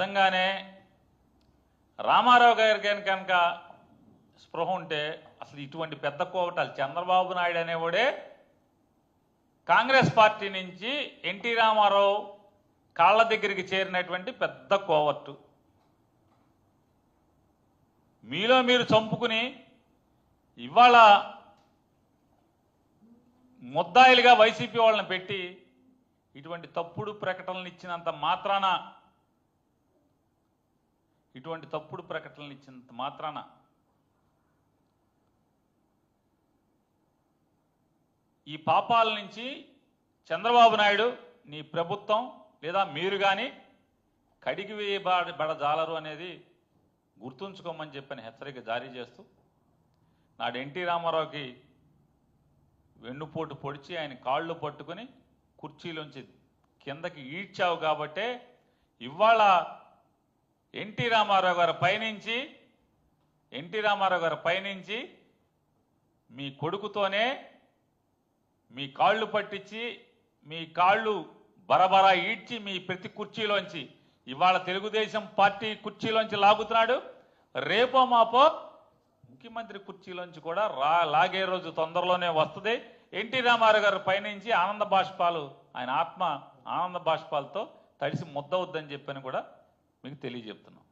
నిజంగానే రామారావు గారి కనుక స్పృహ ఉంటే అసలు ఇటువంటి పెద్ద కోవటాలు చంద్రబాబు నాయుడు అనేవాడే కాంగ్రెస్ పార్టీ నుంచి ఎన్టీ రామారావు కాళ్ళ దగ్గరికి చేరినటువంటి పెద్ద కోవట్టు. మీలో మీరు చంపుకుని ఇవాళ ముద్దాయిలుగా వైసీపీ వాళ్ళని పెట్టి ఇటువంటి తప్పుడు ప్రకటనలు ఇచ్చినంత మాత్రాన ఈ పాపాల నుంచి చంద్రబాబు నాయుడు నీ ప్రభుత్వం లేదా మీరు కానీ కడిగి వేయబడజాలరు అనేది గుర్తుంచుకోమని చెప్పని హెచ్చరిక జారీ చేస్తూ, నాడు ఎన్టీ రామారావుకి వెన్నుపోటు పొడిచి ఆయన కాళ్ళు పట్టుకుని కుర్చీలోంచి కిందకి ఈడ్చావు కాబట్టే ఇవాళ ఎన్టీ రామారావు గారి పైనుంచి మీ కొడుకుతోనే మీ కాళ్ళు పట్టించి మీ కాళ్ళు బరబరా ఈడ్చి మీ ప్రతి కుర్చీలోంచి ఇవాళ తెలుగుదేశం పార్టీ కుర్చీలోంచి లాగుతున్నాడు. రేపో మాపో ముఖ్యమంత్రి కుర్చీలోంచి కూడా లాగే రోజు తొందరలోనే వస్తుంది. ఎన్టీ రామారావు గారి పైనుంచి ఆనంద బాష్పాలు, ఆయన ఆత్మ ఆనంద బాష్పాలతో తడిసి ముద్దవద్దని చెప్పని కూడా మీకు తెలియజెప్తున్నాం.